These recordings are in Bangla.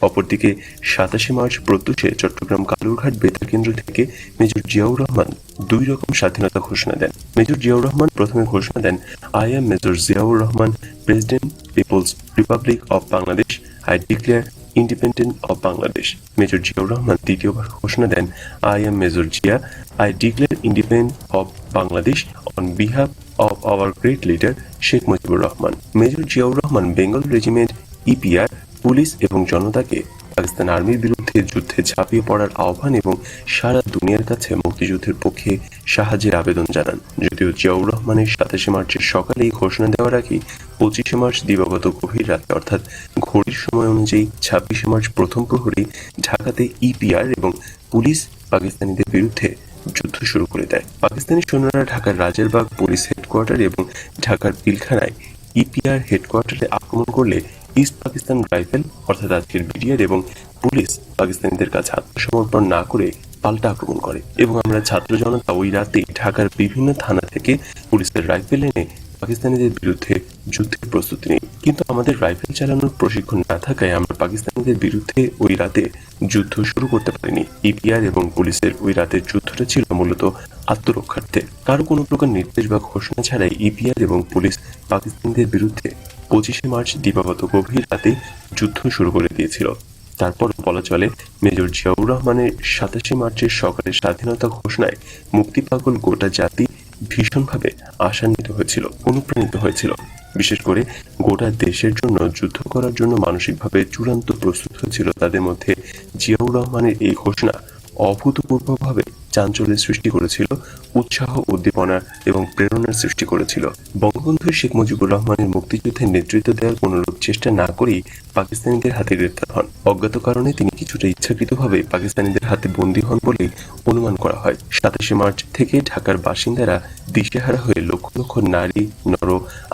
অপরদিকে 27 মার্চ প্রত্যুষে চট্টগ্রাম কালুরঘাট বেতার কেন্দ্র থেকে মেজর জিয়াউর রহমান 2 রকম স্বাধীনতা ঘোষণা দেন। মেজর জিয়াউর রহমান প্রথমে ঘোষণা দেন, I am major Ziaur Rahman, president, people's republic of Bangladesh, I declare independent of Bangladesh. Major Ziaur Rahman দ্বিতীয়বার ঘোষণা দেন, I am major Zia, I declare independent of Bangladesh on behalf of our great leader Sheikh Mujibur Rahman. Major Ziaur Rahman Bengal regiment, EPR, police এবং জনতাকে পাকিস্তান আর্মির বিরুদ্ধে যুদ্ধে ঝাঁপিয়ে পড়ার আহ্বান এবং সারা দুনিয়ার কাছে মুক্তিযুদ্ধের পক্ষে সাহায্যের আবেদন জানান। যদিও জিয়াউর রহমানের 27 মার্চের সকালে এই ঘোষণা দেওয়ার আগে 25 মার্চ দিবাগত গভীর রাতে অর্থাৎ ঘড়ির সময় অনুযায়ী 26 মার্চ প্রথম প্রহরী ঢাকাতে ইপিআর এবং পুলিশ পাকিস্তানিদের বিরুদ্ধে যুদ্ধ শুরু করে দেয়। পাকিস্তানি সৈন্যরা ঢাকার রাজারবাগ পুলিশ হেডকোয়ার্টার এবং ঢাকার পিলখানায় ইপিআর হেডকোয়ার্টারে আক্রমণ করলে ইস্ট পাকিস্তান রাইফেল অর্থাৎ আজকের বিডিআর এবং পুলিশ পাকিস্তানিদের কাছে আত্মসমর্পণ না করে পাল্টা আক্রমণ করে এবং আমরা ছাত্র জনতা ওই রাতেই ঢাকার বিভিন্ন থানা থেকে পুলিশের রাইফেল এনে পাকিস্তানিদের বিরুদ্ধে যুদ্ধের প্রস্তুতি নেই। কিন্তু আমাদের রাইফেল চালানোর প্রশিক্ষণ না থাকায় আমরা পাকিস্তানিদের বিরুদ্ধে ওই রাতে যুদ্ধ শুরু করতে পারিনি। ইপিআর এবং পুলিশের ওই রাতের যুদ্ধটা ছিল মূলত আত্মরক্ষার্থে। কারো কোনো প্রকার নির্দেশ বা ঘোষণা ছাড়াই ইপিআর এবং পুলিশ পাকিস্তানিদের বিরুদ্ধে 25 মার্চ দিবাগত গভীর রাতে যুদ্ধ শুরু করে দিয়েছিল। তারপর বলা চলে মেজর জিয়াউর রহমানের 27 মার্চের সকালে স্বাধীনতা ঘোষণায় মুক্তিপাগল গোটা জাতি ভীষণভাবে আশান্বিত হয়েছিল, অনুপ্রাণিত হয়েছিল। বিশেষ করে গোটা দেশের জন্য যুদ্ধ করার জন্য মানসিকভাবে চূড়ান্ত প্রস্তুত হয়েছিল। তাদের মধ্যে জিয়াউর রহমানের এই ঘোষণা অভূতপূর্বভাবে চাঞ্চল্যের সৃষ্টি করেছিল, উৎসাহ, উদ্দীপনা এবং প্রেরণার সৃষ্টি করেছিল। বঙ্গবন্ধু শেখ মুজিবুর রহমানের মুক্তিযুদ্ধের নেতৃত্ব দেওয়ার কোনো লোক চেষ্টা না করেই পাকিস্তানিদের হাতে গ্রেপ্তার হন। অজ্ঞাত কারণে তিনি কিছুটা ইচ্ছাকৃতভাবে পাকিস্তানিদের হাতে বন্দী হন বলেই অনুমান করা হয়। 27 মার্চ থেকে ঢাকার বাসিন্দারা দিশেহারা হয়ে লক্ষ লক্ষ নারী, নর,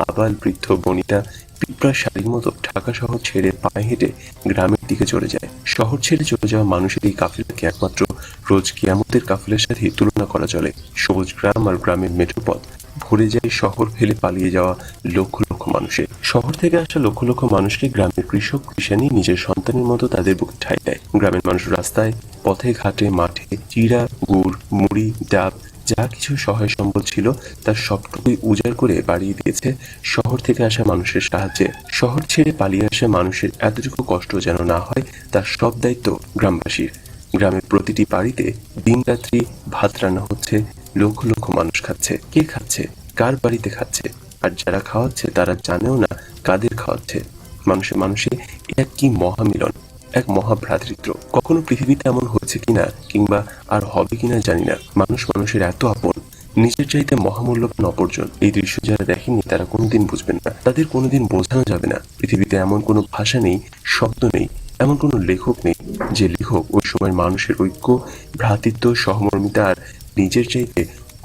আবাল, বৃদ্ধ, বনিতা পিঁপড়া শাড়ির মতো ঢাকা শহর ছেড়ে পায়ে হেঁটে গ্রামের দিকে চলে যায়। শহর ছেড়ে চলে যাওয়া মানুষের এই কাফিলাকে একমাত্র রোজ কিয়ামতের কাফিলার সাথে তুলনা করা চলে। সবুজ গ্রাম আর গ্রামের মেঠোপথ ভরে যায় শহর ফেলে পালিয়ে যাওয়া লক্ষ লক্ষ মানুষের। শহর থেকে আসা লক্ষ লক্ষ মানুষকে গ্রামের কৃষক কৃষানি নিজের সন্তানের মতো তাদের বুকে ঠাঁই দেয়। গ্রামের মানুষ রাস্তায়, পথে, ঘাটে, মাঠে চিড়া, গুড়, মুড়ি, ডাব যা কিছু সহায় সম্বল ছিল তার সবটুকুই উজাড় করে বাড়িয়ে দিয়েছে শহর থেকে আসা মানুষের সাহায্যে। শহর ছেড়ে পালিয়ে আসা মানুষের এতটুকু কষ্ট যেন না হয় তার সব দায়িত্ব গ্রামবাসীর। গ্রামের প্রতিটি বাড়িতে দিনরাত্রি ভাত রান্না হচ্ছে, লক্ষ লক্ষ মানুষ খাচ্ছে। কে খাচ্ছে, কার বাড়িতে খাচ্ছে, আর যারা খাওয়াচ্ছে তারা জানেও না কাদের খাওয়াচ্ছে। মানুষে মানুষে এক কি মহামিলন, এক মহাভ্রাতৃত্ব। কখনো পৃথিবীতে এমন হয়েছে কিনা কিংবা আর হবে কিনা জানি না, মানুষ মানুষের এত আপন, নিজের চাইতে মহামূল্যবান অপরজন। এই দৃশ্য যারা দেখেননি তারা কোনোদিন বুঝবেন না, তাদের কোনোদিন বোঝানো যাবে না। পৃথিবীতে এমন কোনো ভাষা নেই, শব্দ নেই, এমন কোনো লেখক নেই যে লেখক ওই সময়ের মানুষের ঐক্য, ভ্রাতৃত্ব, সহমর্মিতা আর নিজের চাইতে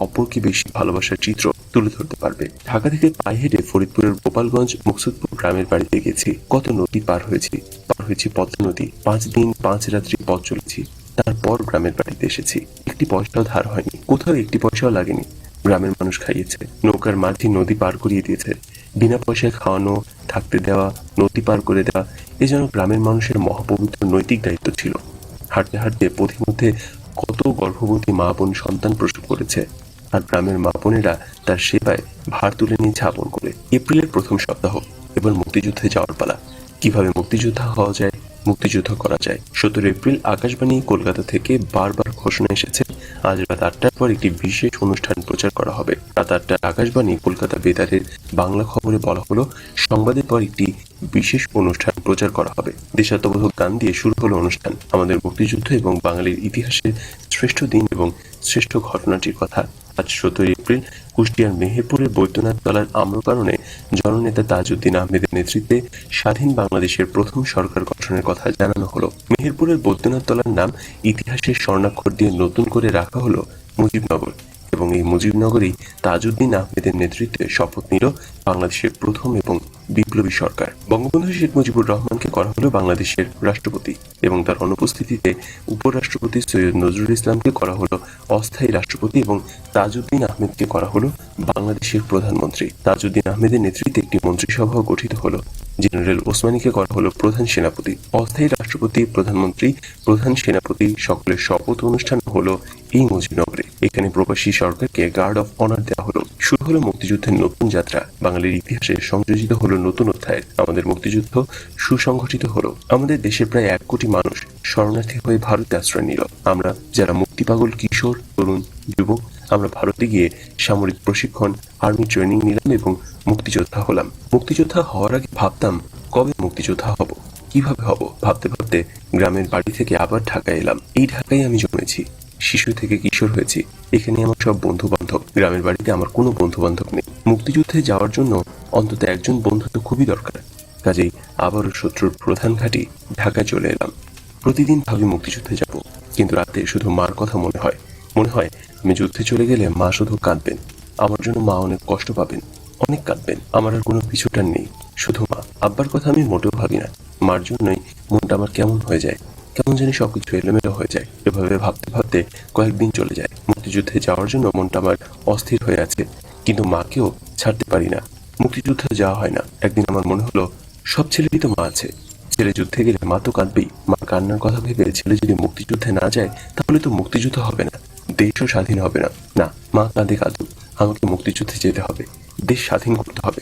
অপরকে বেশি ভালোবাসার চিত্র তুলে ধরতে পারবে। ঢাকা থেকে পায়ে হেঁটে ফরিদপুরের গোপালগঞ্জ মুকসুদপুর গ্রামের বাড়িতে গেছি। কত নদী পার হয়েছি পদ্মা নদী। 5 দিন 5 রাত্রি পথ চলেছি, তারপর গ্রামের বাড়িতে এসেছি। একটি পয়সাও ধার হয়নি, কোথাও একটি পয়সাও লাগেনি। গ্রামের মানুষ খাইয়েছে, নৌকার মাঝি নদী পার করিয়ে দিয়েছে। বিনা পয়সায় খাওয়ানো, থাকতে দেওয়া, নদী পার করে দেওয়া, এ যেন গ্রামের মানুষের মহাপবিত্র নৈতিক দায়িত্ব ছিল। হাঁটতে হাঁটতে পথিমধ্যে কত গর্ভবতী মা বোন সন্তান প্রসব করেছে, আর গ্রামের মা বোনেরা তার সেবায় ভার তুলে নিয়েছে আপন করে। এপ্রিলের প্রথম সপ্তাহ, এবার মুক্তিযুদ্ধে যাওয়ার পালা। কিভাবে মুক্তিযোদ্ধা হওয়া যায়, মুক্তিযুদ্ধ করা যায়। 17 এপ্রিল আকাশবাণী কলকাতা থেকে বারবার ঘোষণা এসেছে, আজ রাত 8টার পর একটি বিশেষ অনুষ্ঠান প্রচার করা হবে। রাত 8টায় আকাশবাণী কলকাতা বেতারের বাংলা খবরে বলা হলো, সংবাদের পর একটি বিশেষ অনুষ্ঠান প্রচার করা হবে। দেশাত্মবোধক গান দিয়ে শুরু হলো অনুষ্ঠান। আমাদের মুক্তিযুদ্ধ এবং বাঙালির ইতিহাসের শ্রেষ্ঠ দিন এবং শ্রেষ্ঠ ঘটনাটির কথা। আজ 17 এপ্রিল কুষ্টিয়ার মেহেরপুরের বৈদ্যনাথ তলার আম্রকাননে জননেতা তাজউদ্দিন আহমেদের নেতৃত্বে স্বাধীন বাংলাদেশের প্রথম সরকার গঠনের কথা জানানো হলো। মেহেরপুরের বৈদ্যনাথ তলার নাম ইতিহাসের স্বর্ণাক্ষর দিয়ে নতুন করে রাখা হলো মুজিবনগর। এবং এই মুজিবনগরেই তাজউদ্দিন আহমেদের নেতৃত্বে শপথ নিল বাংলাদেশের প্রথম এবং বিপ্লবী সরকার। বঙ্গবন্ধু শেখ মুজিবুর রহমানকে করা হলো বাংলাদেশের রাষ্ট্রপতি এবং তার অনুপস্থিতিতে উপরাষ্ট্রপতি সৈয়দ নজরুল ইসলামকে করা হলো অস্থায়ী রাষ্ট্রপতি এবং তাজউদ্দিন আহমেদকে করা হলো বাংলাদেশের প্রধানমন্ত্রী। তাজউদ্দিন আহমেদের নেতৃত্বে একটি মন্ত্রিসভা গঠিত হলো। জেনারেল ওসমানীকে করা হলো প্রধান সেনাপতি। অস্থায়ী রাষ্ট্রপতি, প্রধানমন্ত্রী, প্রধান সেনাপতি সকলের শপথ অনুষ্ঠান হলো এই মুজিবনগরে। এখানে প্রবাসী সরকারকে গার্ড অফ অনার দেওয়া হলো। শুরু হলো মুক্তিযুদ্ধের নতুন যাত্রা। বাঙালির ইতিহাসে সংযোজিত হলো নতুন অধ্যায়। আমাদের মুক্তিযুদ্ধ সুসংগঠিত হলো। আমাদের দেশের প্রায় 1 কোটি মানুষ শরণার্থী হয়ে ভারতে আশ্রয় নিল। আমরা যারা মুক্তিপাগল কিশোর, তরুণ, যুবক, আমরা ভারতে গিয়ে সামরিক প্রশিক্ষণ, আর্মি ট্রেনিং নিলাম এবং মুক্তিযোদ্ধা হলাম। মুক্তিযোদ্ধা হওয়ার আগে ভাবতাম কবে মুক্তিযোদ্ধা হব, কিভাবে হব। ভাবতে ভাবতে গ্রামের বাড়ি থেকে আবার ঢাকায় এলাম। এই ঢাকায় আমি জন্মেছি, শিশু থেকে কিশোর হয়েছি। এখানে আমার সব বন্ধু বান্ধব। গ্রামের বাড়িতে আমার কোনো বন্ধু বান্ধব নেই। মুক্তিযুদ্ধে যাওয়ার জন্য অন্তত একজন বন্ধু তো খুবই দরকার। কাজেই আবারও শত্রুর প্রধান ঘাঁটি ঢাকায় চলে এলাম। প্রতিদিন ভাবি মুক্তিযুদ্ধে যাব, কিন্তু রাতে শুধু মার কথা মনে হয়। আমি যুদ্ধে চলে গেলে মা শুধু কাঁদবেন, আমার জন্য মা অনেক কষ্ট পাবেন, অনেক কাঁদবেন। আমার আর কোনো পিছুটান নেই, শুধু মা। আব্বার কথা আমি মোটেও ভাবি না। মার জন্যই মনটা আমার কেমন হয়ে যায়, কেমন জানি সবকিছু এলোমেলো হয়ে যায়। এভাবে ভাবতে ভাবতে কয়েকদিন চলে যায়। মুক্তিযুদ্ধে যাওয়ার জন্য মনটা আমার অস্থির হয়ে আছে, কিন্তু মাকেও ছাড়তে পারি না। মুক্তিযুদ্ধে যাওয়া হয় না। একদিন আমার মনে হলো সব ছেলেরই তো মা আছে, ছেলে যুদ্ধে গেলে মা তো কাঁদবেই। মার কান্নার কথা ভেবে ছেলে যদি মুক্তিযুদ্ধে না যায় তাহলে তো মুক্তিযুদ্ধ হবে না, দেশও স্বাধীন হবে না। না, মা কাঁদে কাঁদুক, আমাকে মুক্তিযুদ্ধে যেতে হবে, দেশ স্বাধীন করতে হবে।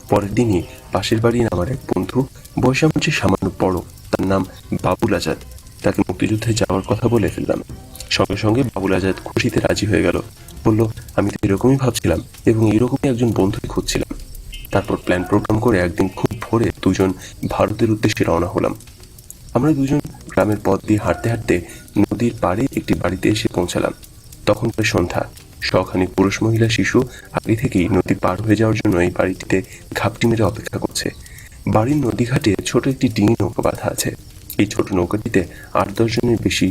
পরের দিনই পাশের বাড়ির আমার এক বন্ধু, বয়স আমার চেয়ে সামান্য বড়, তার নাম বাবুল আজাদ, তাকে মুক্তিযুদ্ধে যাওয়ার কথা বলে ফেললাম। সঙ্গে সঙ্গে বাবুল আজাদ খুশিতে রাজি হয়ে গেল। বলল, আমি তো এরকমই ভাবছিলাম এবং এরকমই একজন বন্ধুই খুঁজছিলাম। তারপর প্ল্যান প্রোগ্রাম করে একদিন খুব ভোরে দুজন ভারতের উদ্দেশ্যে রওনা হলাম। আমরা দুজন গ্রামের পথ দিয়ে হাঁটতে হাঁটতে নদীর পাড়ে একটি বাড়িতে এসে পৌঁছালাম। তখন প্রায় সন্ধ্যা। শখানেক পুরুষ মহিলা শিশু আগে থেকেই নদী পার হয়ে যাওয়ার জন্য এই বাড়িটিতে ঘাপটি মেরে অপেক্ষা করছে। বাড়ির নদীঘাটে ছোট একটি ডিঙি নৌকা বাঁধা আছে। এই ছোট নৌকাটিতে 8-10 জনের বেশি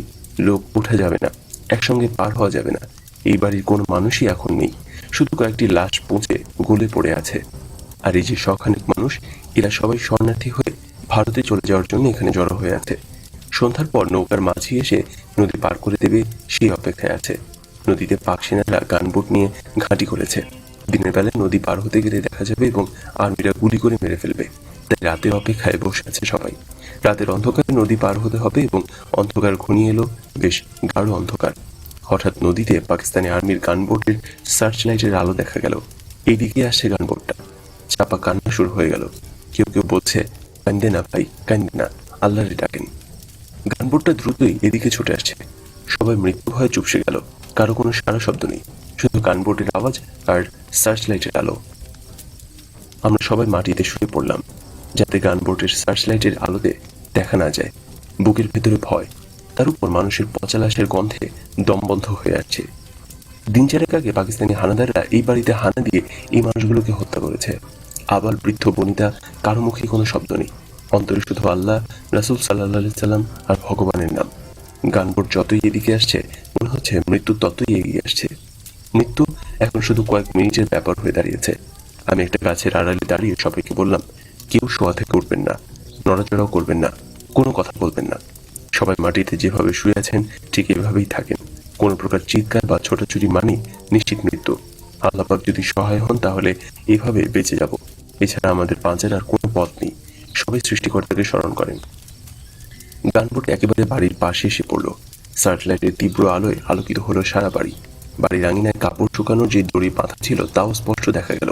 লোক ওঠা যাবে না, একসঙ্গে পার হওয়া যাবে না। এই বাড়ির কোনো মানুষই এখন নেই, শুধু কয়েকটি লাশ পচে গলে পড়ে আছে। আর এই যে শখানেক মানুষ, এরা সবাই শরণার্থী হয়ে ভারতে চলে যাওয়ার জন্য এখানে জড়ো হয়ে আছে। সন্ধ্যার পর নৌকার মাঝি এসে নদী পার করে দেবে সেই অপেক্ষায় আছে। নদীতে পাক সেনারা গানবোট নিয়ে ঘাঁটি করেছে। দিনের বেলায় নদী পার হতে গেলে দেখা যাবে এবং আর্মিরা গুলি করে মেরে ফেলবে। তাই রাতের অপেক্ষায় বসে আছে সবাই। রাতের অন্ধকারে নদী পার হতে হবে এবং অন্ধকার ঘনিয়ে এলো, বেশ গাঢ় অন্ধকার। হঠাৎ নদীতে পাকিস্তানি আর্মির গানবোটের সার্চ লাইটের আলো দেখা গেল। এইদিকে আসছে গানবোটটা। চাপা কান্না শুরু হয়ে গেল। কেউ কেউ বলছে, কান্দে না ভাই, কান্দে না, আল্লাহরে ডাকেন। গানবোটটা দ্রুতই এদিকে ছুটে আসছে। সবাই মৃত্যু ভয়ে চুপসে গেল। কারো কোনো সারা শব্দ নেই, শুধু গানবোটের আওয়াজ আর সার্চ লাইটের আলো। আমরা সবাই মাটিতে শুয়ে পড়লাম, যাতে গানবোটের সার্চ লাইটের আলোতে দেখা না যায়। বুকের ভেতরে ভয়, তার উপর মানুষের পচা লাশের গন্ধে দম বন্ধ হয়ে আসছে। দিন 4 আগে পাকিস্তানি হানাদাররা এই বাড়িতে হানা দিয়ে এই মানুষগুলোকে হত্যা করেছে। আবার বৃদ্ধ বনিতা, কারো মুখে কোনো শব্দ নেই। অন্তরে শুধু আল্লাহ, রাসূল সাল্লাল্লাহু আলাইহি সাল্লাম আর ভগবানের নাম। গানবোট যতই এদিকে আসছে মনে হচ্ছে মৃত্যু ততই এগিয়ে আসছে। মৃত্যু এখন শুধু কয়েক মিনিটের ব্যাপার হয়ে দাঁড়িয়েছে। আমি একটা গাছের আড়ালে দাঁড়িয়ে সবাইকে বললাম, কেউ শোয়া থেকে উঠবেন না, নড়াচড়াও করবেন না, কোনো কথা বলবেন না। সবাই মাটিতে যেভাবে শুয়ে আছেন ঠিক এভাবেই থাকেন। কোনো প্রকার চিৎকার বা ছোটাছুটি মানে নিশ্চিত মৃত্যু। আল্লাহ পাক যদি সহায় হন তাহলে এভাবে বেঁচে যাব। এছাড়া আমাদের বাঁচার আর কোনো পথ নেই। সবাই সৃষ্টিকর্তাকে স্মরণ করেন। গানবোট একেবারে বাড়ির পাশে এসে পড়ল। সার্চ লাইটের তীব্র আলোয় আলোকিত হলো সারা বাড়ি। বাড়ির আঙিনায় কাপড় শুকানোর যে দড়ি বাঁধা ছিল তাও স্পষ্ট দেখা গেল।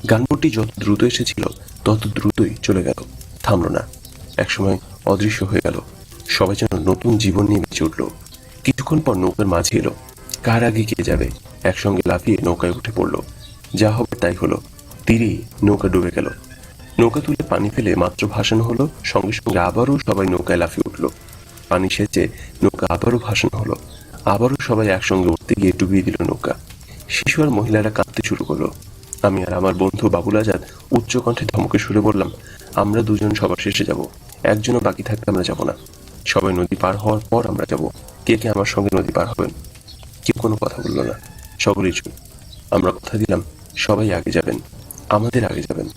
গানবোটটি যত দ্রুত এসেছিল তত দ্রুতই চলে গেল, থামল না। একসময় অদৃশ্য হয়ে গেল। সবাই যেন নতুন জীবন নিয়ে বেঁচে উঠল। কিছুক্ষণ পর নৌকার মাঝি এলো। কার আগে কে যাবে একসঙ্গে লাফিয়ে নৌকায় উঠে পড়ল। যা হবে তাই হলো। তীরেই নৌকা ডুবে গেল। নৌকা তুলে পানি ফেলে মাত্র ভাসানো হলো, সঙ্গে সঙ্গে আবারও সবাই নৌকায় লাফিয়ে উঠল। পানি সেচে নৌকা আবারও ভাসানো হলো। আবারও সবাই একসঙ্গে উঠতে গিয়ে ডুবিয়ে দিল নৌকা। শিশু আর মহিলারা কাঁদতে শুরু করলো। আমি আর আমার বন্ধু বাবুল আজাদ উচ্চ কণ্ঠে ধমকে সুরে বললাম, আমরা দুজন সবার শেষে যাব, একজনও বাকি থাকতে আমরা যাব না। সবাই নদী পার হওয়ার পর আমরা যাব। কে কে আমার সঙ্গে নদী পার হবেন? কেউ কোনো কথা বলল না। সকলেই চুপ। আমরা কথা দিলাম সবাই আগে যাবেন, আমাদের আগে যাবেন।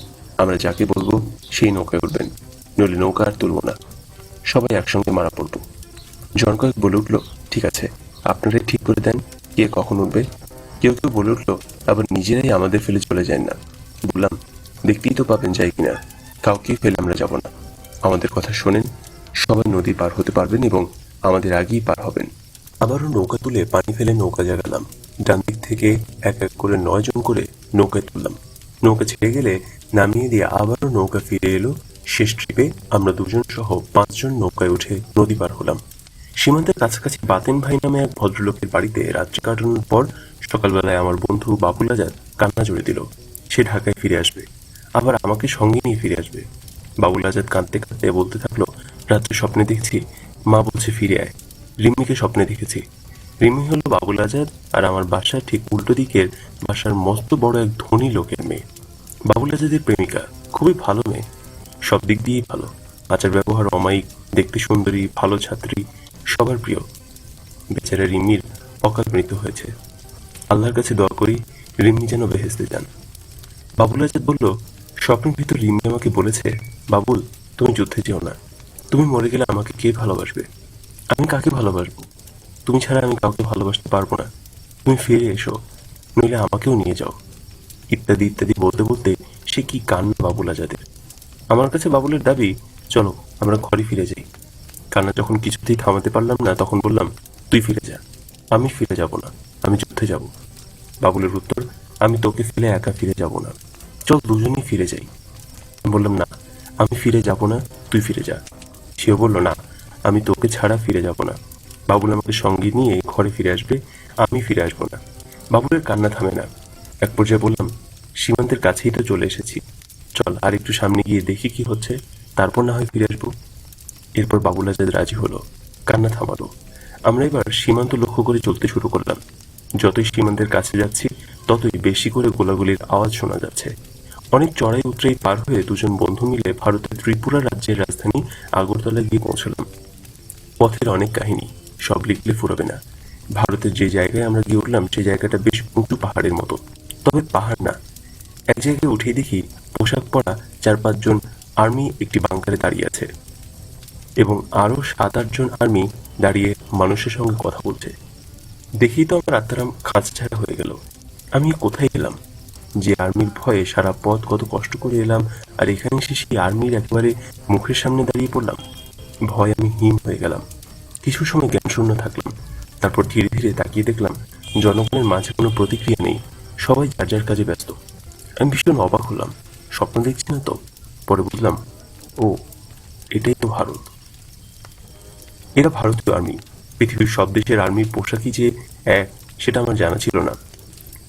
আমরা যাকে বলবো সেই নৌকায় উঠবেন, নইলে নৌকা আর তুলব না। সবাই একসঙ্গে মারা পড়ব। জন কয়েক বলে উঠল, ঠিক আছে, আপনারাই ঠিক করে দেন কে কখন উঠবে। কেউ কেউ বলে উঠল, আবার নিজেরাই আমাদের ফেলে চলে যায় না। বললাম, দেখতেই তো পাবেন যাই কিনা, কাউকেই ফেলে আমরা যাব না। আমাদের কথা শোনেন, সবাই নদী পার হতে পারবেন এবং আমাদের আগেই পার হবেন। আবারও নৌকা তুলে পানি ফেলে নৌকা জাগালাম। ডান দিক থেকে এক এক করে 9 জন করে নৌকায় তুললাম। নৌকা ছেড়ে গেলে নামিয়ে দিয়ে আবারও নৌকা ফিরে এলো। শেষ ট্রিপে আমরা 2 জন সহ 5 জন নৌকায় উঠে নদী পার হলাম। সীমান্তের কাছাকাছি বাতেন ভাই নামে এক ভদ্রলোকের বাড়িতে রাত্রি কাটানোর পর সকালবেলায় আমার বন্ধু বাবুল আজাদ কান্না জুড়ে দিল। সে ঢাকায় ফিরে আসবে, আবার আমাকে সঙ্গে নিয়ে ফিরে আসবে। বাবুল আজাদ কাঁদতে কাঁদতে বলতে থাকলো, রাত্রে স্বপ্নে দেখছি মা বলছে ফিরে আয়। রিম্মিকে স্বপ্নে দেখেছি। রিম্মি হলো বাবুল আজাদ আর আমার বাসার ঠিক উল্টো দিকের বাসার মস্ত বড় এক ধনী লোকের মেয়ে। বাবুল আজাদের প্রেমিকা, খুবই ভালো মেয়ে, সব দিক দিয়েই ভালো। আচার ব্যবহার অমায়িক, দেখতে সুন্দরী, ভালো ছাত্রী, সবার প্রিয়। বেচারা রিম্মির অকাল মৃত্যু হয়েছে। আল্লাহর কাছে দোয়া করি রিম্মি যেন বেহেশতে যান। বাবুল আজাদ বলল, স্বপ্নের ভিতর রিম্মি আমাকে বলেছে, বাবুল তুমি যুদ্ধে যেও না, তুমি মরে গেলে আমাকে কে ভালোবাসবে? আমি কাকে ভালোবাসবো? তুমি ছাড়া আমি কাউকে ভালোবাসতে পারবো না। তুমি ফিরে এসো, নইলে আমাকেও নিয়ে যাও, ইত্যাদি ইত্যাদি বলতে বলতে সে কি কান্না বাবুল আজাদের। আমার কাছে বাবুলের দাবি, চলো আমরা ঘরে ফিরে যাই। কান্না যখন কিছুতেই থামাতে পারলাম না, তখন বললাম, তুই ফিরে যা, আমি ফিরে যাব না, আমি যুদ্ধে যাব। বাবুলের উত্তর, আমি তোকে ফেলে একা ফিরে যাব না, চল দুজনেই ফিরে যাই। আমি বললাম, না, আমি ফিরে যাব না, তুই ফিরে যা। সেও বলল, না, আমি তোকে ছাড়া ফিরে যাব না। বাবুল আমাকে সঙ্গে নিয়ে ঘরে ফিরে আসবে, আমি ফিরে আসবো না। বাবুলের কান্না থামে না। এক পর্যায়ে বললাম, সীমান্তের কাছেই তো চলে এসেছি, চল আর একটু সামনে গিয়ে দেখি কি হচ্ছে, তারপর না হয় ফিরে আসবো। এরপর বাবুল আজাদ রাজি হলো, কান্না থামালো। আমরা এবার সীমান্ত লক্ষ্য করে চলতে শুরু করলাম। যতই সীমান্তের কাছে যাচ্ছি ততই বেশি করে গোলাগুলির আওয়াজ শোনা যাচ্ছে। অনেক চড়াই উতরাই পার হয়ে 2 জন বন্ধু মিলে ভারতের ত্রিপুরা রাজ্যের রাজধানী আগরতলা গিয়ে পৌঁছলাম। পথের অনেক কাহিনী, সব লিখলে ফুরাবে না। ভারতের যে জায়গায় আমরা গিয়ে উঠলাম সেই জায়গাটা বেশ উঁচু পাহাড়ের মতো, তবে পাহাড় না। এক জায়গায় উঠেই দেখি পোশাক পরা 4-5 জন আর্মি একটি বাংকারে দাঁড়িয়ে আছে এবং আরো 7-8 জন আর্মি দাঁড়িয়ে মানুষের সঙ্গে কথা বলছে। দেখেই তো আমার আত্মারাম খাঁচছাড়া হয়ে গেল। আমি কোথায় এলাম? যে আর্মির ভয়ে সারা পথ কত কষ্ট করে এলাম, আর এখানে এসে সেই আর্মির একেবারে মুখের সামনে দাঁড়িয়ে পড়লাম। ভয় আমি হিম হয়ে গেলাম। কিছু সময় জ্ঞানশূন্য থাকলাম। তারপর ধীরে ধীরে তাকিয়ে দেখলাম জনগণের মাঝে কোনো প্রতিক্রিয়া নেই, সবাই যার যার কাজে ব্যস্ত। আমি ভীষণ অবাক হলাম, স্বপ্ন দেখছি না তো? পরে বুঝলাম, ও, এটাই তো ভারত। এরা ভারতীয় আর্মি। পৃথিবীর সব দেশের আর্মির পোশাকই যে এক, সেটা আমার জানা ছিল না।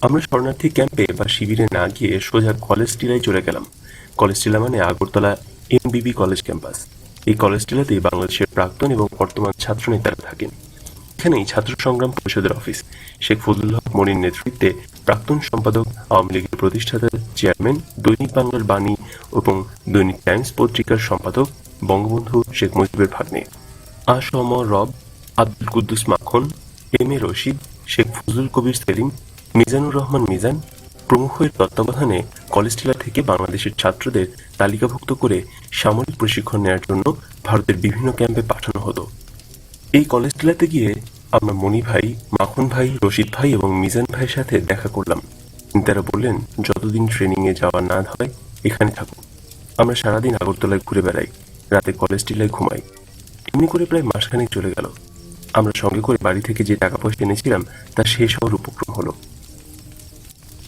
আমরা শরণার্থী ক্যাম্পে বা শিবিরে না গিয়ে সোজা কলেজ টিলায় চলে গেলাম। কলেজ টিলা মানে আগরতলা এমবিবি কলেজ ক্যাম্পাস। এই কলেজ টিলাতেই বাংলাদেশের প্রাক্তন এবং বর্তমান ছাত্র নেতারা থাকেন। এখানেই ছাত্র সংগ্রাম পরিষদের অফিস। শেখ ফজলুল হক মনির নেতৃত্বে প্রাক্তন সম্পাদক, আওয়ামী লীগের প্রতিষ্ঠাতা চেয়ারম্যান, দৈনিক বাংলার বাণী এবং দৈনিক টাইমস পত্রিকার সম্পাদক বঙ্গবন্ধু শেখ মুজিবের ভাগ্নে আ.স.ম. রব, আব্দুল কুদ্দুস মাখন, এম.এ. রশিদ, শেখ ফজলুল কবির সেলিম, মিজানুর রহমান মিজান প্রমুখের তত্ত্বাবধানে কলেজ টিলা থেকে বাংলাদেশের ছাত্রদের তালিকাভুক্ত করে সামরিক প্রশিক্ষণ নেওয়ার জন্য ভারতের বিভিন্ন ক্যাম্পে পাঠানো হতো। এই কলেজ টিলাতে গিয়ে আমরা মনি ভাই, মাখন ভাই, রশিদ ভাই এবং মিজান ভাইয়ের সাথে দেখা করলাম। তারা বললেন, যতদিন ট্রেনিংয়ে যাওয়া না হয় এখানে থাকো। আমরা সারাদিন আগরতলায় ঘুরে বেড়াই, রাতে কলেজ টিলায় ঘুমাই। এমনি করে প্রায় মাসখানেক চলে গেল। আমরা সঙ্গে করে বাড়ি থেকে যে টাকা পয়সা এনেছিলাম তা শেষ হওয়ার উপক্রম হলো।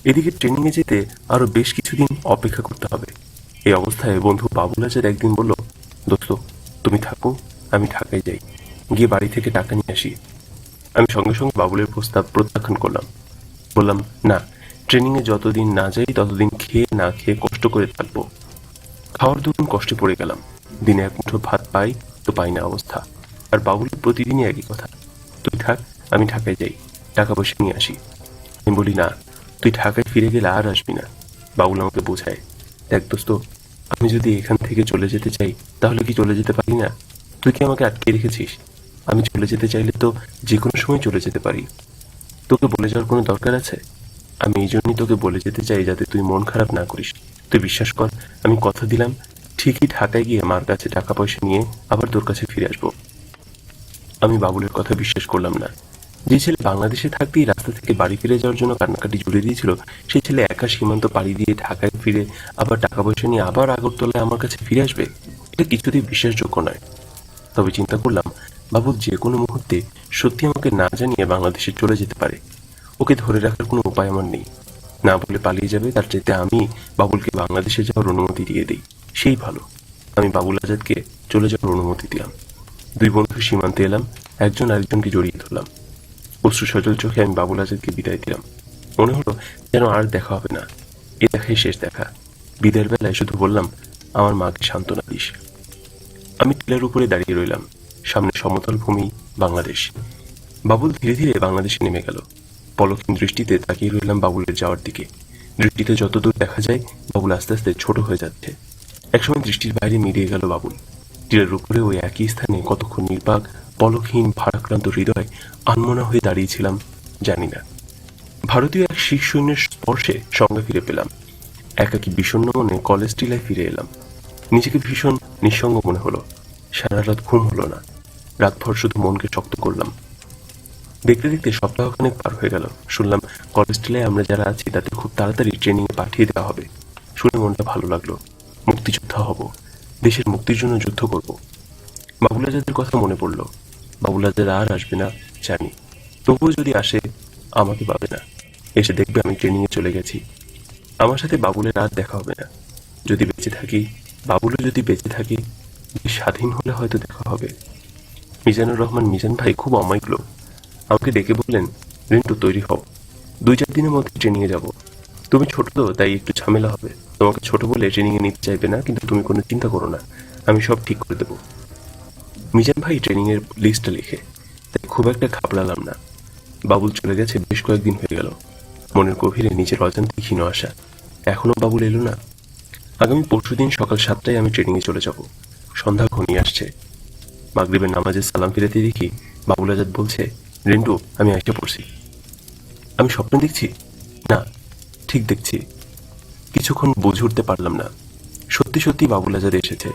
এদিকে ট্রেনিংয়ে যেতে আরো বেশ কিছুদিন অপেক্ষা করতে হবে। এই অবস্থায় বন্ধু বাবুল আজাদ একদিন বলল, দোস্ত তুমি থাকো, আমি ঢাকায় যাই, গিয়ে বাড়ি থেকে টাকা নিয়ে আসি। আমি সঙ্গে সঙ্গে বাবুলের প্রস্তাব প্রত্যাখ্যান করলাম। বললাম, না, ট্রেনিংয়ে যতদিন না যাই ততদিন খেয়ে না খেয়ে কষ্ট করে থাকবো। খাওয়ার দরুন কষ্টে পড়ে গেলাম। দিনে এক মুঠো ভাত পাই তো পাই না অবস্থা। আর বাবুলের প্রতিদিনই একই কথা, তুই থাক, আমি ঢাকায় যাই, টাকা পয়সা নিয়ে আসি। আমি বলি, না, তুই ঢাকায় ফিরে গেলে আর আসবি না। বাবুল আমাকে বোঝায়, দেখ দোস্ত, আমি যদি এখান থেকে চলে যেতে চাই তাহলে কি চলে যেতে পারি না? তুই কি আমাকে আটকে রেখেছিস? আমি চলে যেতে চাইলে তো যে কোনো সময় চলে যেতে পারি। তোকে বলে যাওয়ার কোনো দরকার আছে? আমি এই জন্যই তোকে বলে যেতে চাই যাতে তুই মন খারাপ না করিস। তুই বিশ্বাস কর, আমি কথা দিলাম ঠিকই ঢাকায় গিয়ে মার কাছে টাকা পয়সা নিয়ে আবার তোর কাছে ফিরে আসবো। আমি বাবুলের কথা বিশ্বাস করলাম না। যে ছেলে বাংলাদেশে থাকতেই রাস্তা থেকে বাড়ি ফিরে যাওয়ার জন্য কান্নাকাটি জুড়ে দিয়েছিল, সেই ছেলে একা সীমান্ত পাড়ি দিয়ে ঢাকায় ফিরে আবার টাকা পয়সা নিয়ে আবার আগরতলায় আমার কাছে ফিরে আসবে, এটা কিছুতেই বিশ্বাসযোগ্য নয়। তবে চিন্তা করলাম, বাবুল যে কোনো মুহূর্তে সত্যি আমাকে না জানিয়ে বাংলাদেশে চলে যেতে পারে। ওকে ধরে রাখার কোনো উপায় আমার নেই। না বলে পালিয়ে যাবে, তার চাইতে আমি বাবুলকে বাংলাদেশে যাওয়ার অনুমতি দিয়ে দিই, সেই ভালো। আমি বাবুল আজাদকে চলে যাওয়ার অনুমতি দিলাম। দুই বন্ধু সীমান্তে এলাম, একজন আরেকজনকে জড়িয়ে ধরলাম। অশ্রু সজল চোখে আমি বাবুল আজাদকে বিদায় দিলাম। মনে হলো যেন আর দেখা হবে না, এ দেখাই শেষ দেখা। বিদায়ের বেলায় শুধু বললাম, আমার মাকে সান্ত্বনা দিস। আমি টিলার উপরে দাঁড়িয়ে রইলাম, সামনে সমতল ভূমি, বাংলাদেশ। বাবুল ধীরে ধীরে বাংলাদেশে নেমে গেল। পলকহীন দৃষ্টিতে তাকিয়ে রইলাম বাবুলের যাওয়ার দিকে। দৃষ্টিতে যতদূর দেখা যায় বাবুল আস্তে আস্তে ছোট হয়ে যাচ্ছে। একসময় দৃষ্টির বাইরে মিলিয়ে গেল বাবুল। টিলার উপরে ওই একই স্থানে কতক্ষণ নির্বাক, পলকহীন, ভারাক্রান্ত হৃদয় আনমনা হয়ে দাঁড়িয়েছিলাম জানি না। ভারতীয় এক শিখ সৈন্যের স্পর্শে সংজ্ঞা ফিরে পেলাম। একাকী বিষণ্ণ মনে কলেজ টিলায় ফিরে এলাম। নিজেকে ভীষণ নিঃসঙ্গ মনে হলো। সারা রাত ঘুম হলো না। রাতভর শুধু মনকে শক্ত করলাম। দেখতে দেখতে সপ্তাহখানেক পার হয়ে গেল। শুনলাম কলেজ টিলায় আমরা যারা আছি তাতে খুব তাড়াতাড়ি ট্রেনিংয়ে পাঠিয়ে দেওয়া হবে। শুনে মনটা ভালো লাগলো। মুক্তিযোদ্ধা হব, দেশের মুক্তির জন্য যুদ্ধ করব। বাবুল আজাদের কথা মনে পড়ল। বাবুল আজাদ আর আসবে না জানি, তবুও যদি আসে আমাকে পাবে না। এসে দেখবে আমি ট্রেনিংয়ে চলে গেছি। আমার সাথে বাবুলের আর দেখা হবে না। যদি বেঁচে থাকি, বাবুলও যদি বেঁচে থাকি, স্বাধীন হলে হয়তো দেখা হবে। মিজানুর রহমান মিজান ভাই খুব অমায়িক লোক। আমাকে ডেকে বললেন, রিন্টু তৈরি হও, 2-4 দিনের মধ্যে ট্রেনিংয়ে যাব। তুমি ছোট তো, তাই একটু ঝামেলা হবে। তোমাকে ছোট বলে ট্রেনিংয়ে নিতে চাইবে না, কিন্তু তুমি কোনো চিন্তা করো না, আমি সব ঠিক করে দেবো। মিজান ভাই ট্রেনিংয়ের লিস্টটা লিখে, তাই খুব একটা ঘাবড়ালাম না। বাবুল চলে গেছে বেশ কয়েকদিন হয়ে গেল। মনের গভীরে নিজের অজান্তে ক্ষীণ আশা, এখনো বাবুল এলো না। আগামী পরশুদিন সকাল 7টায় আমি ট্রেনিংয়ে চলে যাব। সন্ধ্যা ঘনিয়ে আসছে। মাগরিবের নামাজে সালাম ফিরাতে দেখি বাবুল আজাদ বলছে, রিন্টু আমি আইসা পড়ছি। আমি স্বপ্ন দেখছি? না, ঠিক দেখছি। কিছুক্ষণ বুঝে উঠতে পারলাম না। সত্যি সত্যি বাবুল আজাদ এসেছে।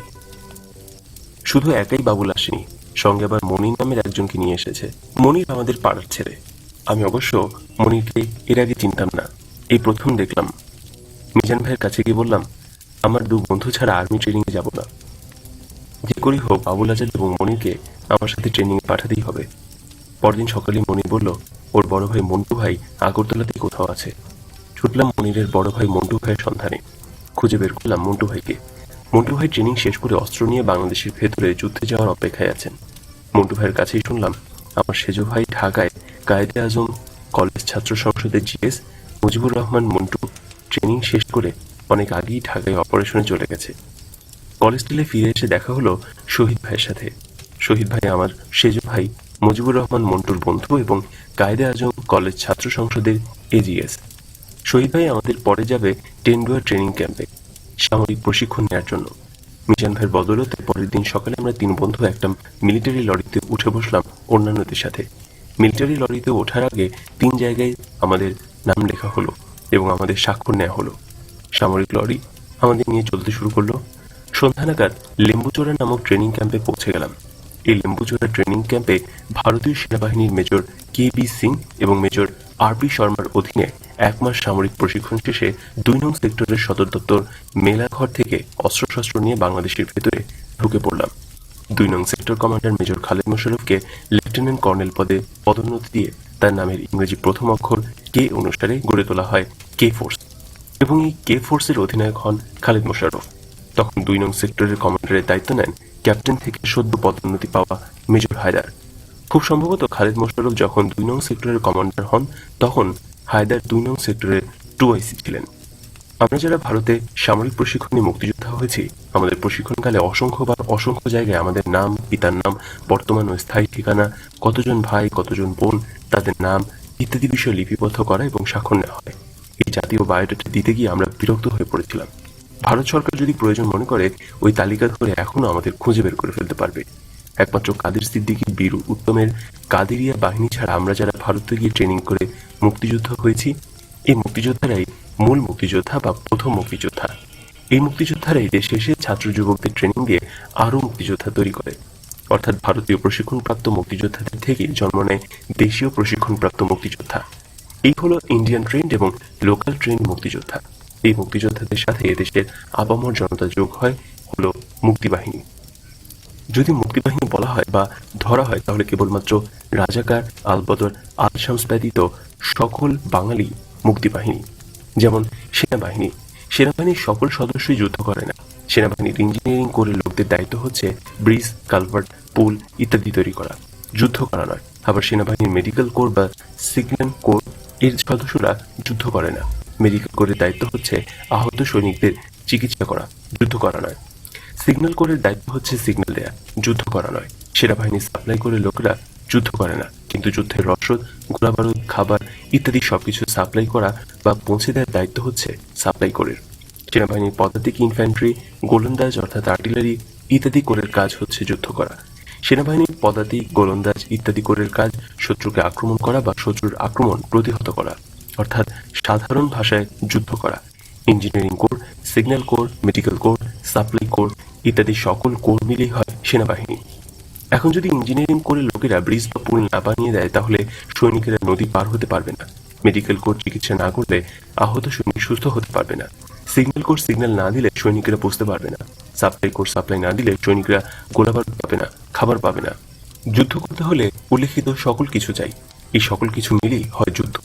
শুধু একাই বাবুল আসেনি, সঙ্গে আবার মনির নামের একজনকে নিয়ে এসেছে। মনির আমাদের পাড়ার ছেলে। আমি অবশ্য মনিরকে এর আগে চিনতাম না, এই প্রথম দেখলাম। মিজান ভাইয়ের কাছে গিয়ে বললাম, আমার 2 বন্ধু ছাড়া আর্মি ট্রেনিংয়ে যাব না। যে করেই হোক বাবুল আজাদ এবং মনিরকে আমার সাথে ট্রেনিংয়ে পাঠাতেই হবে। পরদিন সকালে মনির বলল, ওর বড় ভাই মন্টু ভাই আগরতলাতেই কোথাও আছে। ছুটলাম মনিরের বড় ভাই মন্টু ভাইয়ের সন্ধানে। খুঁজে বের করলাম মন্টু ভাইকে। মন্টু ভাই ট্রেনিং শেষ করে অস্ত্র নিয়ে বাংলাদেশের ভেতরে যুদ্ধে যাওয়ার অপেক্ষায় আছেন। মন্টু ভাইয়ের কাছেই শুনলাম, আমার সেজো ভাই ঢাকায় কায়েদে আজম কলেজ ছাত্র সংসদের জিএস মুজিবুর রহমান মন্টু ট্রেনিং শেষ করে অনেক আগেই ঢাকায় অপারেশনে চলে গেছে। কলেজ টিলে ফিরে এসে দেখা হলো শহীদ ভাইয়ের সাথে। শহীদ ভাই আমার সেজো ভাই মুজিবুর রহমান মন্টুর বন্ধু এবং কায়েদে আজম কলেজ ছাত্র সংসদের এজিএস। শহীদ ভাই আমাদের পরে যাবে টেন্ডুয়ার ট্রেনিং ক্যাম্পে সামরিক প্রশিক্ষণ নেওয়ার জন্য। মিজান ভাইয়ের বদৌলতে পরের দিন সকালে আমরা 3 বন্ধু একটা মিলিটারি লরিতে উঠে বসলাম অন্যান্যদের সাথে। মিলিটারি লরিতে ওঠার আগে 3 জায়গায় আমাদের নাম লেখা হলো এবং আমাদের স্বাক্ষর নেওয়া হলো। সামরিক লরি আমাদের নিয়ে চলতে শুরু করলো। সন্ধ্যা নাগাদ লেম্বুচোরা নামক ট্রেনিং ক্যাম্পে পৌঁছে গেলাম। এই লেম্বুচোরা ট্রেনিং ক্যাম্পে ভারতীয় সেনাবাহিনীর মেজর KB সিং এবং মেজর RP শর্মার অধীনে 1 মাস সামরিক প্রশিক্ষণ শেষে 2 নং সেক্টরের সদর দপ্তর মেলাঘর থেকে অস্ত্রশস্ত্র নিয়ে বাংলাদেশের ভেতরে ঢুকে পড়লাম। 2 নং সেক্টর কমান্ডার মেজর খালেদ মোশাররফকে লেফটেন্যান্ট কর্নেল পদে পদোন্নতি দিয়ে তার নামের ইংরেজি প্রথম অক্ষর কে অনুসারে গড়ে তোলা হয় কে ফোর্স এবং এই কে ফোর্সের অধিনায়ক হন খালেদ মোশাররফ। তখন 2 নং সেক্টরের কমান্ডারের দায়িত্ব নেন ক্যাপ্টেন থেকে সদ্য পদোন্নতি পাওয়া মেজর হায়দার। খুব সম্ভবত খালেদ মোশাররফ যখন 2 নং সেক্টরের কমান্ডার হন তখন হায়দার 2 নং সেক্টরের 2IC ছিলেন। আমরা যারা ভারতে সামরিক প্রশিক্ষণে মুক্তিযোদ্ধা হয়েছি, আমাদের প্রশিক্ষণকালে অসংখ্য জায়গায় আমাদের নাম, পিতার নাম, বর্তমান ও স্থায়ী ঠিকানা, কতজন ভাই, কতজন বোন, তাদের নাম ইত্যাদি বিষয় লিপিবদ্ধ করা এবং স্বাক্ষর নেওয়া হয়। এই জাতীয় বায়োডাটা দিতে গিয়ে আমরা বিরক্ত হয়ে পড়েছিলাম। ভারত সরকার যদি প্রয়োজন মনে করে ওই তালিকা ধরে এখনো আমাদের খুঁজে বের করে ফেলতে পারবে। একমাত্র কাদের সিদ্দিকী বীর উত্তমের কাদেরিয়া বাহিনী ছাড়া আমরা যারা ভারতে গিয়ে ট্রেনিং করে মুক্তিযুদ্ধ হয়েছি, এই মুক্তিযোদ্ধারাই মূল মুক্তিযোদ্ধা বা প্রথম মুক্তিযোদ্ধা। এই মুক্তিযোদ্ধারাই দেশে এসে ছাত্র যুবকদের ট্রেনিং দিয়ে আরও মুক্তিযোদ্ধা তৈরি করে। অর্থাৎ ভারতীয় প্রশিক্ষণপ্রাপ্ত মুক্তিযোদ্ধাদের থেকেই জন্ম নেয় দেশীয় প্রশিক্ষণপ্রাপ্ত মুক্তিযোদ্ধা। এই হলো ইন্ডিয়ান ট্রেন্ড এবং লোকাল ট্রেন্ড মুক্তিযোদ্ধা। এই মুক্তিযোদ্ধাদের সাথে এদেশের আপামর জনতা যোগ হয় হলো মুক্তিবাহিনী। যদি মুক্তিবাহিনী বলা হয় বা ধরা হয় তাহলে কেবলমাত্র রাজাকার, আলবদর, আল শামস ব্যতীত সকল বাঙালি মুক্তিবাহিনী। যেমন সেনাবাহিনীর সকল সদস্যই যুদ্ধ করে না। সেনাবাহিনীর ইঞ্জিনিয়ারিং করে লোকদের দায়িত্ব হচ্ছে ব্রিজ, কালভার্ট, পুল ইত্যাদি তৈরি করা, যুদ্ধ করা নয়। আবার সেনাবাহিনীর মেডিকেল কোর বা সিগন্যাল কোর এর সদস্যরা যুদ্ধ করে না। মেডিকেল কোরের দায়িত্ব হচ্ছে আহত সৈনিকদের চিকিৎসা করা, যুদ্ধ করা নয়। সিগন্যাল কোরের দায়িত্ব হচ্ছে সিগন্যাল দেয়া, যুদ্ধ করা নয়। সেনাবাহিনী সাপ্লাই করে লোকেরা যুদ্ধ করে না, কিন্তু যুদ্ধের রসদ, গোলাবারুদ, খাবার ইত্যাদি সবকিছু সাপ্লাই করা বা পৌঁছে দেওয়ার দায়িত্ব হচ্ছে সাপ্লাই কোরের। সেনাবাহিনীর পদাতিক, ইনফ্যান্ট্রি, গোলন্দাজ অর্থাৎ আর্টিলারি ইত্যাদি কোরের কাজ হচ্ছে যুদ্ধ করা। সেনাবাহিনীর পদাতিক, গোলন্দাজ ইত্যাদি কোরের কাজ শত্রুকে আক্রমণ করা বা শত্রুর আক্রমণ প্রতিহত করা, অর্থাৎ সাধারণ ভাষায় যুদ্ধ করা। Engineering core, signal core, medical core, supply core ইত্যাদি সকল কোর মিলেই হয় সেনাবাহিনী। এখন যদি ইঞ্জিনিয়ারিং কোরের লোকেরা ব্রিজ বা পুল না বানিয়ে দেয় তাহলে সৈনিকেরা নদী পার হতে পারবে না। মেডিকেল কোর চিকিৎসা না করলে আহত সৈনিক সুস্থ হতে পারবে না। সিগন্যাল কোর সিগন্যাল না দিলে সৈনিকেরা বুঝতে পারবে না। সাপ্লাই কোর সাপ্লাই না দিলে সৈনিকরা গোলাবারুদ পাবে না, খাবার পাবে না। যুদ্ধ করতে হলে উল্লেখিত সকল কিছু চাই। এই সকল কিছু মিলেই হয় যুদ্ধ।